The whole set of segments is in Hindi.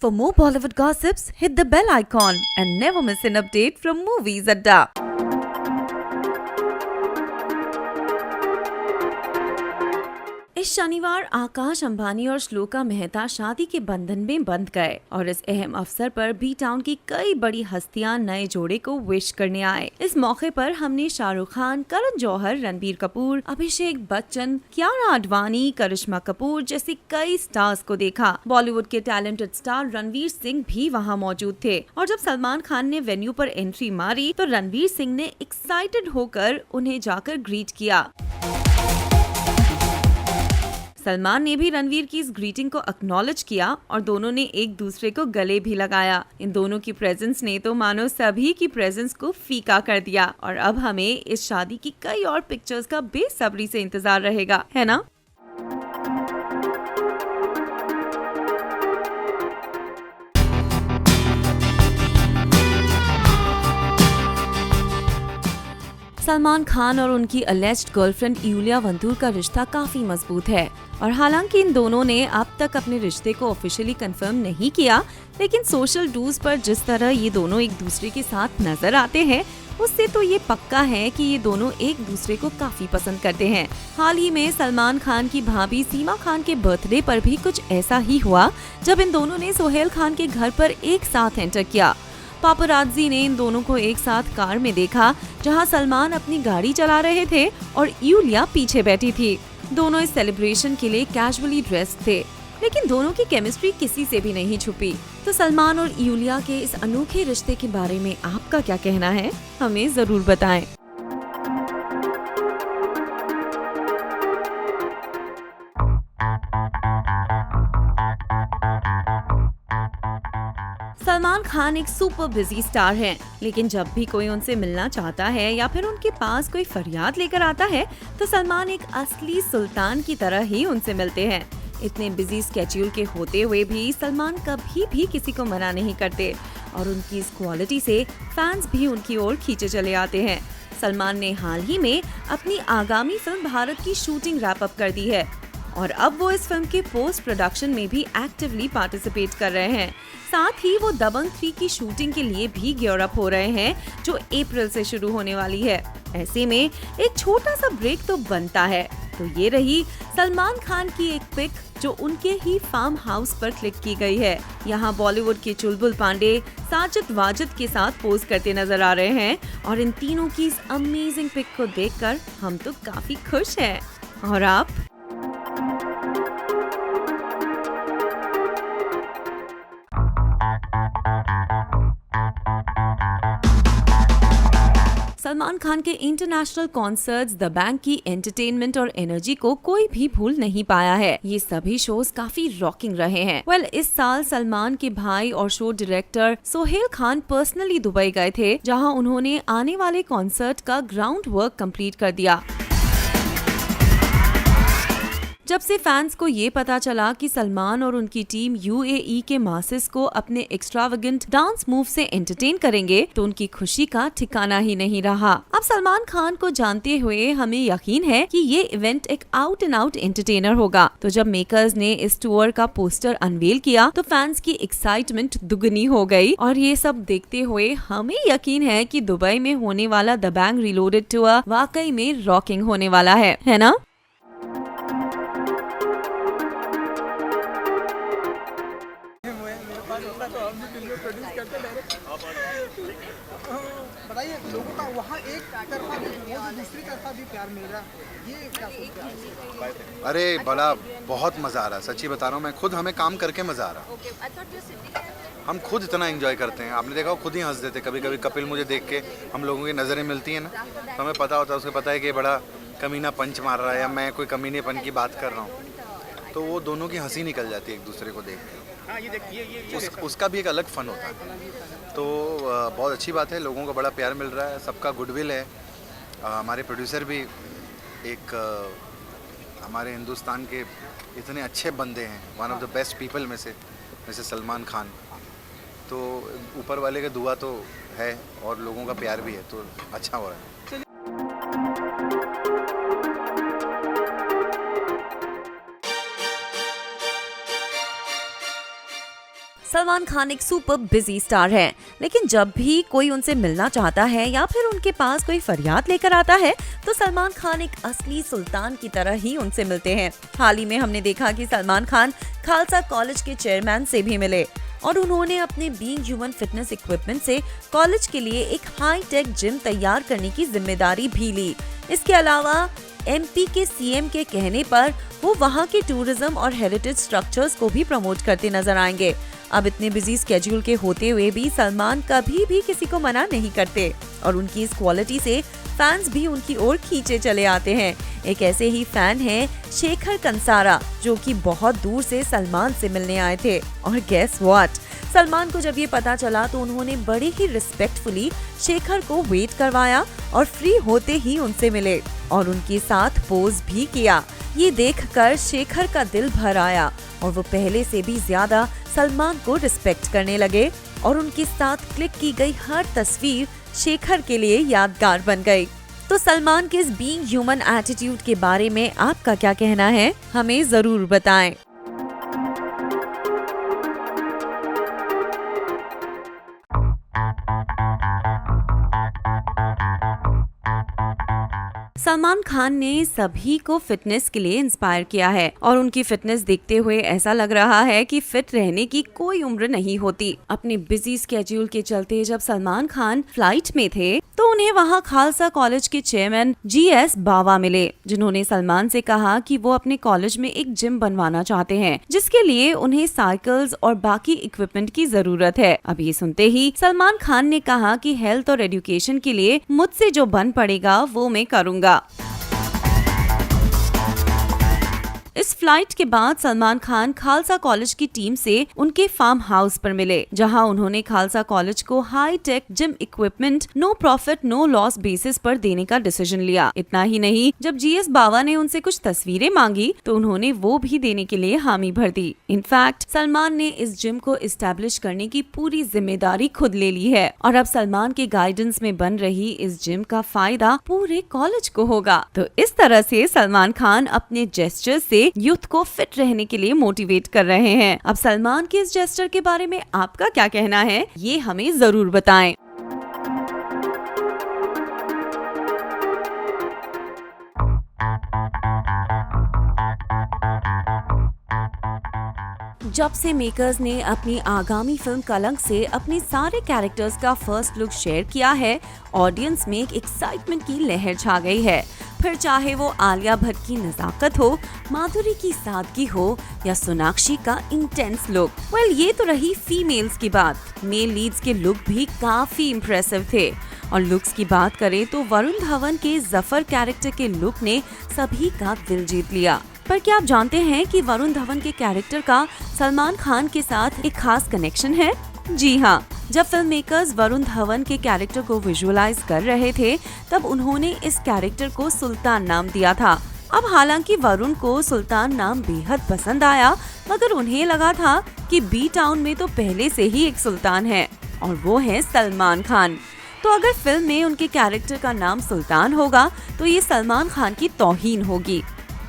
For more Bollywood gossips, hit the bell icon and never miss an update from Movies Adda. इस शनिवार आकाश अंबानी और श्लोका मेहता शादी के बंधन में बंध गए और इस अहम अवसर पर बी टाउन की कई बड़ी हस्तियां नए जोड़े को विश करने आए। इस मौके पर हमने शाहरुख खान, करण जौहर, रणबीर कपूर, अभिषेक बच्चन, कियारा आडवाणी, करिश्मा कपूर जैसे कई स्टार्स को देखा। बॉलीवुड के टैलेंटेड स्टार रणवीर सिंह भी वहां मौजूद थे और जब सलमान खान ने वेन्यू पर एंट्री मारी तो रणवीर सिंह ने एक्साइटेड होकर उन्हें जाकर ग्रीट किया। सलमान ने भी रणवीर की इस ग्रीटिंग को एक्नॉलेज किया और दोनों ने एक दूसरे को गले भी लगाया। इन दोनों की प्रेजेंस ने तो मानो सभी की प्रेजेंस को फीका कर दिया और अब हमें इस शादी की कई और पिक्चर्स का बेसब्री से इंतजार रहेगा, है ना? सलमान खान और उनकी अलेज्ड गर्लफ्रेंड यूलिया वंतूर का रिश्ता काफी मजबूत है और हालांकि इन दोनों ने अब तक अपने रिश्ते को ऑफिशियली कंफर्म नहीं किया, लेकिन सोशल डूज पर जिस तरह ये दोनों एक दूसरे के साथ नजर आते हैं उससे तो ये पक्का है कि ये दोनों एक दूसरे को काफी पसंद करते हैं। हाल ही में सलमान खान की भाभी सीमा खान के बर्थडे पर भी कुछ ऐसा ही हुआ जब इन दोनों ने सोहेल खान के घर पर एक साथ एंटर किया। पापराज़ी ने इन दोनों को एक साथ कार में देखा जहां सलमान अपनी गाड़ी चला रहे थे और यूलिया पीछे बैठी थी। दोनों इस सेलिब्रेशन के लिए कैजुअली ड्रेस्ड थे, लेकिन दोनों की केमिस्ट्री किसी से भी नहीं छुपी। तो सलमान और यूलिया के इस अनोखे रिश्ते के बारे में आपका क्या कहना है, हमें जरूर बताएं। सलमान खान एक सुपर बिजी स्टार हैं, लेकिन जब भी कोई उनसे मिलना चाहता है या फिर उनके पास कोई फरियाद लेकर आता है तो सलमान एक असली सुल्तान की तरह ही उनसे मिलते हैं। इतने बिजी स्केड्यूल के होते हुए भी सलमान कभी भी किसी को मना नहीं करते और उनकी इस क्वालिटी से फैंस भी उनकी ओर खींचे चले आते हैं। सलमान ने हाल ही में अपनी आगामी फिल्म भारत की शूटिंग रैप अप कर दी है और अब वो इस फिल्म के पोस्ट प्रोडक्शन में भी एक्टिवली पार्टिसिपेट कर रहे हैं। साथ ही वो दबंग 3 की शूटिंग के लिए भी गियर अप हो रहे हैं जो अप्रैल से शुरू होने वाली है। ऐसे में एक छोटा सा ब्रेक तो बनता है। तो ये रही सलमान खान की एक पिक जो उनके ही फार्म हाउस पर क्लिक की गई है। यहाँ बॉलीवुड के चुलबुल पांडे साजिद वाजिद के साथ पोज करते नजर आ रहे हैं और इन तीनों की इस अमेजिंग पिक को देखकर हम तो काफी खुश हैं। और आप? सलमान खान के इंटरनेशनल कॉन्सर्ट्स, द बैंक की एंटरटेनमेंट और एनर्जी को कोई भी भूल नहीं पाया है। ये सभी शोज काफी रॉकिंग रहे हैं। इस साल सलमान के भाई और show director Sohail Khan personally Dubai गए थे, जहां उन्होंने आने वाले कॉन्सर्ट का ग्राउंड वर्क कंप्लीट कर दिया। जब से फैंस को ये पता चला कि सलमान और उनकी टीम यूएई के मासेस को अपने एक्स्ट्रावेगेंट डांस मूव से एंटरटेन करेंगे तो उनकी खुशी का ठिकाना ही नहीं रहा। अब सलमान खान को जानते हुए हमें यकीन है कि ये इवेंट एक आउट एंड आउट एंटरटेनर होगा। तो जब मेकर्स ने इस टूर का पोस्टर अनवेल किया तो फैंस की एक्साइटमेंट दुगनी हो गई और ये सब देखते हुए हमें यकीन है कि दुबई में होने वाला द बैंक रीलोडेड टूर वाकई में रॉकिंग होने वाला है ना? बताइए, लोगों का वहाँ एक तरफा भी दूसरी तरफा भी प्यार मिल रहा है, ये क्या सोचते हैं? अरे बड़ा बहुत मज़ा आ रहा है, सच्ची बता रहा हूँ। मैं खुद, हमें काम करके मज़ा आ रहा। हम खुद इतना एंजॉय करते हैं, आपने देखा, खुद ही हंस देते। कभी कभी कपिल मुझे देख के, हम लोगों की नज़रें मिलती हैं ना, तो हमें पता होता है, उसको पता है कि बड़ा कमीना पंच मार रहा है या मैं कोई कमीनेपन की बात कर रहा हूँ, तो वो दोनों की हंसी निकल जाती है एक दूसरे को देख के। उसका भी एक अलग फ़न होता है। तो बहुत अच्छी बात है, लोगों को बड़ा प्यार मिल रहा है, सबका गुडविल है। हमारे प्रोड्यूसर भी एक हमारे हिंदुस्तान के इतने अच्छे बंदे हैं, one of the best people में से जैसे सलमान खान। तो ऊपर वाले का दुआ तो है और लोगों का प्यार भी है, तो अच्छा हो रहा है। सलमान खान एक सुपर बिजी स्टार हैं, लेकिन जब भी कोई उनसे मिलना चाहता है या फिर उनके पास कोई फरियाद लेकर आता है तो सलमान खान एक असली सुल्तान की तरह ही उनसे मिलते हैं। हाल ही में हमने देखा कि सलमान खान खालसा कॉलेज के चेयरमैन से भी मिले और उन्होंने अपने बीइंग ह्यूमन फिटनेस इक्विपमेंट से कॉलेज के लिए एक हाई टेक जिम तैयार करने की जिम्मेदारी भी ली। इसके अलावा एमपी के सीएम के कहने पर वो वहाँ के टूरिज्म और हेरिटेज स्ट्रक्चर्स को भी प्रमोट करते नजर आएंगे। अब इतने बिजी स्केड्यूल के होते हुए भी सलमान कभी भी किसी को मना नहीं करते और उनकी इस क्वालिटी से फैंस भी उनकी ओर खींचे चले आते हैं। एक ऐसे ही फैन हैं शेखर कंसारा, जो कि बहुत दूर से सलमान से मिलने आए थे। और गेस व्हाट, सलमान को जब ये पता चला तो उन्होंने बड़े ही रिस्पेक्टफुली शेखर को वेट करवाया और फ्री होते ही उनसे मिले और उनके साथ पोज भी किया। ये देखकर शेखर का दिल भर आया और वो पहले से भी ज्यादा सलमान को रिस्पेक्ट करने लगे और उनके साथ क्लिक की गई हर तस्वीर शेखर के लिए यादगार बन गई। तो सलमान के इस बीइंग ह्यूमन एटीट्यूड के बारे में आपका क्या कहना है, हमें जरूर बताएं। सलमान खान ने सभी को फिटनेस के लिए इंस्पायर किया है और उनकी फिटनेस देखते हुए ऐसा लग रहा है कि फिट रहने की कोई उम्र नहीं होती। अपने बिजी स्केड्यूल के चलते जब सलमान खान फ्लाइट में थे तो उन्हें वहां खालसा कॉलेज के चेयरमैन जीएस बावा मिले, जिन्होंने सलमान से कहा कि वो अपने कॉलेज में एक जिम बनवाना चाहते हैं, जिसके लिए उन्हें साइकिल्स और बाकी इक्विपमेंट की जरूरत है। अब ये सुनते ही सलमान खान ने कहा कि हेल्थ और एजुकेशन के लिए मुझसे जो बन पड़ेगा वो मैं करूँगा। इस फ्लाइट के बाद सलमान खान खालसा कॉलेज की टीम से उनके फार्म हाउस पर मिले, जहां उन्होंने खालसा कॉलेज को high tech gym equipment no profit no loss basis पर देने का डिसीजन लिया। इतना ही नहीं, जब जीएस बावा ने उनसे कुछ तस्वीरें मांगी तो उन्होंने वो भी देने के लिए हामी भर दी। इनफैक्ट सलमान ने इस जिम को इस्टेब्लिश करने की पूरी जिम्मेदारी खुद ले ली है और अब सलमान के गाइडेंस में बन रही इस जिम का फायदा पूरे कॉलेज को होगा। तो इस तरह से सलमान खान अपने जेस्चर से यूथ को फिट रहने के लिए मोटिवेट कर रहे हैं। अब सलमान के इस जेस्चर के बारे में आपका क्या कहना है, ये हमें जरूर बताएं। जब से मेकर्स ने अपनी आगामी फिल्म कलंक से अपने सारे कैरेक्टर्स का फर्स्ट लुक शेयर किया है, ऑडियंस में एक एक्साइटमेंट की लहर छा गई है। फिर चाहे वो आलिया भट्ट की नजाकत हो, माधुरी की सादगी हो या सोनाक्षी का इंटेंस लुक। वेल, ये तो रही फीमेल्स की बात। मेल लीड्स के लुक भी काफी इम्प्रेसिव थे और लुक्स की बात करें तो वरुण धवन के जफर कैरेक्टर के लुक ने सभी का दिल जीत लिया। पर क्या आप जानते हैं कि वरुण धवन के कैरेक्टर का सलमान खान के साथ एक खास कनेक्शन है? जी हाँ, जब फिल्म मेकर्स वरुण धवन के कैरेक्टर को विजुअलाइज कर रहे थे तब उन्होंने इस कैरेक्टर को सुल्तान नाम दिया था। अब हालांकि वरुण को सुल्तान नाम बेहद पसंद आया, मगर उन्हें लगा था कि बी टाउन में तो पहले से ही एक सुल्तान है और वो है सलमान खान। तो अगर फिल्म में उनके कैरेक्टर का नाम सुल्तान होगा तो ये सलमान खान की तौहीन होगी।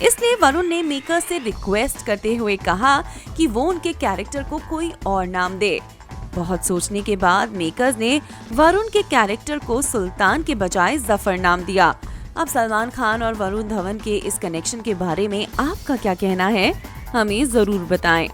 इसलिए वरुण ने मेकर से रिक्वेस्ट करते हुए कहा कि वो उनके कैरेक्टर को कोई और नाम दे। बहुत सोचने के बाद मेकर्स ने वरुण के कैरेक्टर को सुल्तान के बजाय जफर नाम दिया। अब सलमान खान और वरुण धवन के इस कनेक्शन के बारे में आपका क्या कहना है, हमें जरूर बताएं।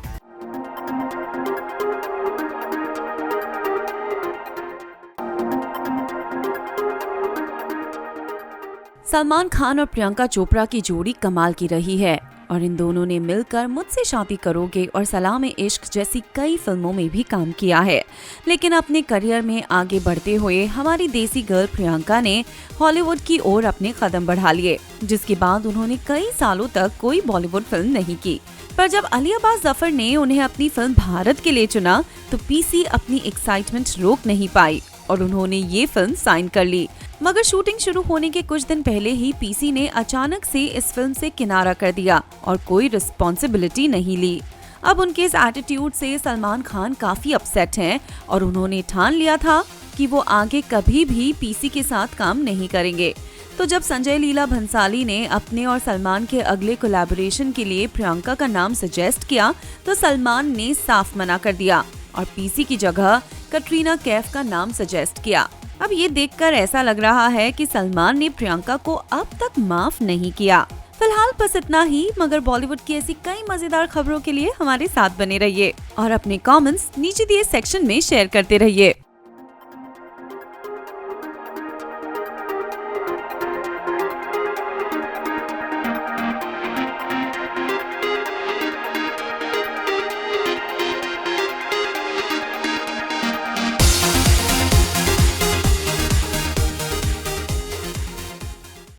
सलमान खान और प्रियंका चोपड़ा की जोड़ी कमाल की रही है और इन दोनों ने मिलकर मुझसे शादी करोगे और सलाम ए इश्क जैसी कई फिल्मों में भी काम किया है। लेकिन अपने करियर में आगे बढ़ते हुए हमारी देसी गर्ल प्रियंका ने हॉलीवुड की ओर अपने कदम बढ़ा लिए, जिसके बाद उन्होंने कई सालों तक कोई बॉलीवुड फिल्म नहीं की। पर जब अली अब्बास जफर ने उन्हें अपनी फिल्म भारत के लिए चुना तो पीसी अपनी एक्साइटमेंट रोक नहीं पाई और उन्होंने ये फिल्म साइन कर ली। मगर शूटिंग शुरू होने के कुछ दिन पहले ही पीसी ने अचानक से इस फिल्म से किनारा कर दिया और कोई रिस्पॉन्सिबिलिटी नहीं ली। अब उनके इस एटीट्यूड से सलमान खान काफी अपसेट हैं और उन्होंने ठान लिया था कि वो आगे कभी भी पीसी के साथ काम नहीं करेंगे। तो जब संजय लीला भंसाली ने अपने और सलमान के अगले कोलैबोरेशन के लिए प्रियंका का नाम सजेस्ट किया तो सलमान ने साफ मना कर दिया। और पीसी की जगह कटरीना कैफ का नाम सजेस्ट किया। अब ये देखकर ऐसा लग रहा है कि सलमान ने प्रियंका को अब तक माफ नहीं किया। फिलहाल बस इतना ही, मगर बॉलीवुड की ऐसी कई मजेदार खबरों के लिए हमारे साथ बने रहिए और अपने कमेंट्स नीचे दिए सेक्शन में शेयर करते रहिए।